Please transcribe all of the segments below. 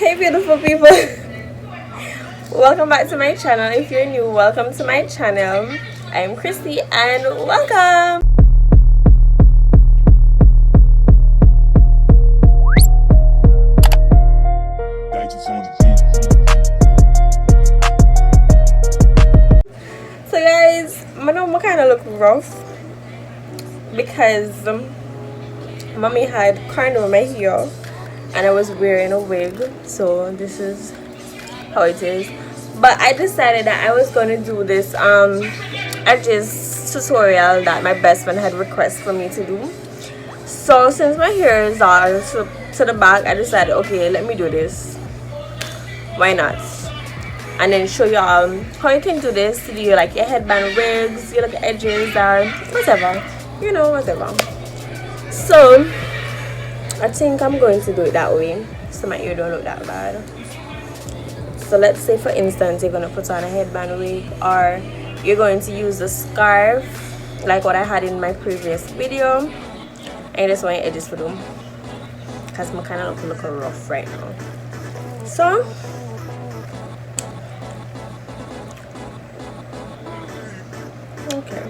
Hey beautiful people, welcome back to my channel. If you're new, welcome to my channel. I'm Christy and welcome. So guys, I know I kind of look rough because mommy had kind of my hair and I was wearing a wig, so this is how it is. But I decided that I was going to do this edges tutorial that my best friend had requested for me to do. So since my hair is all to the back, I decided, okay, let me do this, why not, and then show y'all how you can do this to do like your headband wigs, your like edges or whatever, you know, whatever. So I think I'm going to do it that way so my ear don't look that bad. So let's say for instance you're going to put on a headband wig, or you're going to use a scarf like what I had in my previous video, and you just want your edges for them because I'm kind of looking rough right now. So okay,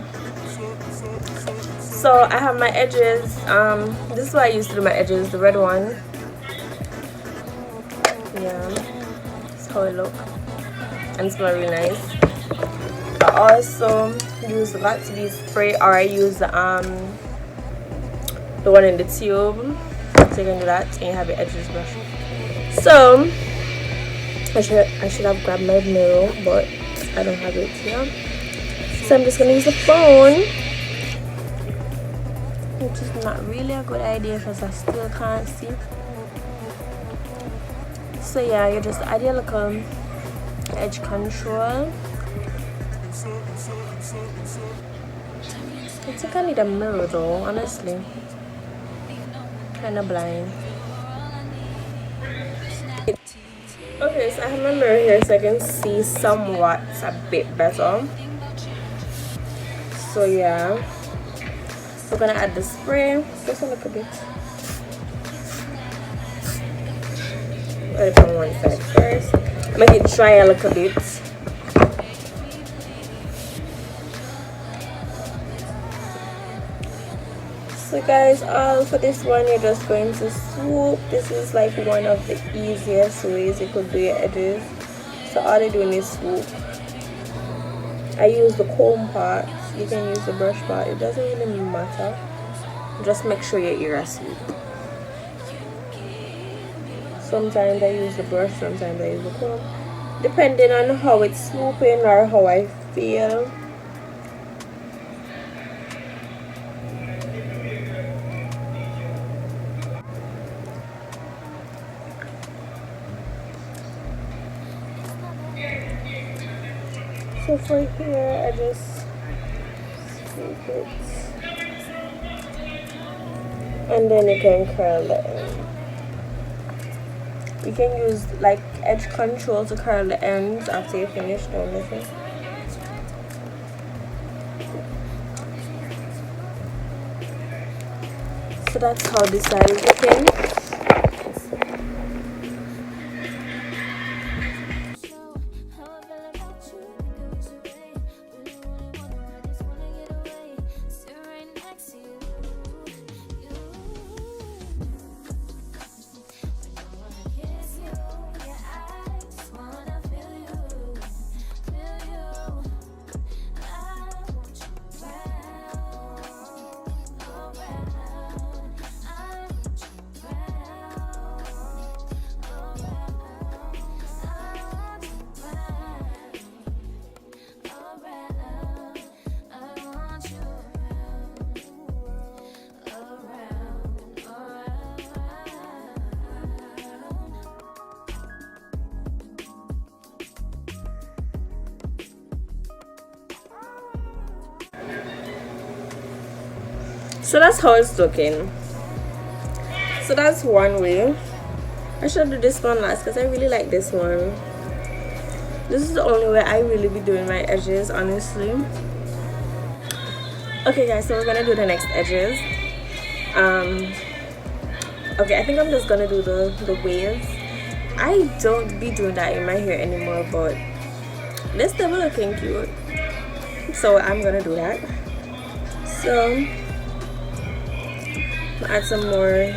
so I have my edges. This is what I used to do my edges, the red one. Yeah, that's how it look, and it's really nice. I also use the Gatsby spray, or I use the one in the tube, so you can do that and you have your edges brushed. So I should have grabbed my mirror, but I don't have it here, so I'm just gonna use the phone, which is not really a good idea because I still can't see. So yeah, you just add your little edge control. I think I need a mirror though, honestly. Kinda blind. Okay, so I have my mirror here so I can see somewhat a bit better. So yeah, we're gonna add the spray just a little bit. Put it on one side first. Make it dry a little bit. So guys, for this one you're just going to swoop. This is like one of the easiest ways you could do your edges. So all you're doing is swoop. I use the comb part, you can use the brush part, it doesn't really matter. Just make sure your ear is swoop. Sometimes I use the brush, sometimes I use the comb, depending on how it's swooping or how I feel. So for here, I just swoop it, and then you can curl the end. You can use like edge control to curl the ends after you finish doing this. So that's how this side is looking. So that's how it's looking. So that's one way. I should do this one last because I really like this one. This is the only way I really be doing my edges, honestly. Okay guys, so we're gonna do the next edges. Okay, I think I'm just gonna do the waves, I don't be doing that in my hair anymore, but this still looking cute, so I'm gonna do that. So add some more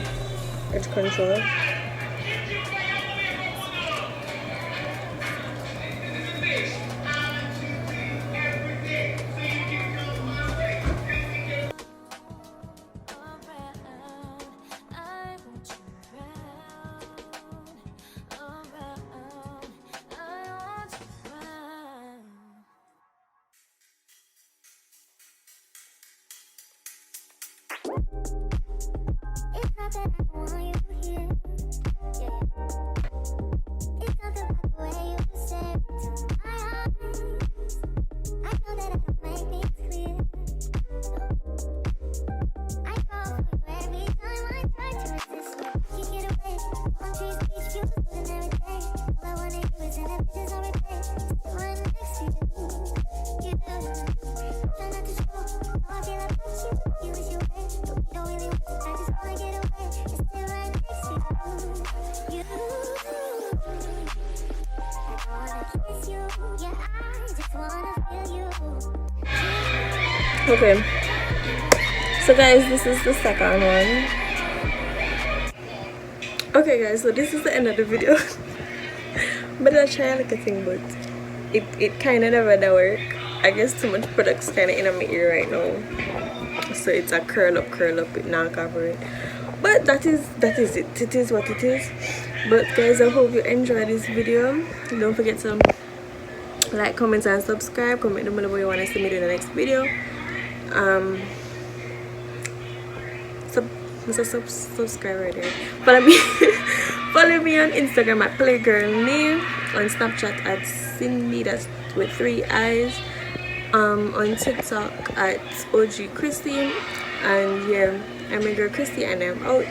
edge control. Okay, so guys, this is the second one. Okay guys, so this is the end of the video. But I try like a thing, but it kind of never that work. I guess too much products kind of in my ear right now, so it's a curl up, it not cover. But that is it. It is what it is. But guys, I hope you enjoyed this video. Don't forget to like, comment and subscribe. Comment down below what you want to see me do in the next video. Subscribe right there. Follow me on Instagram at playgirlname, on Snapchat at Cindy, that's with 3 eyes, on TikTok at OG Christy, and yeah, I'm a girl Christy, and I'm out.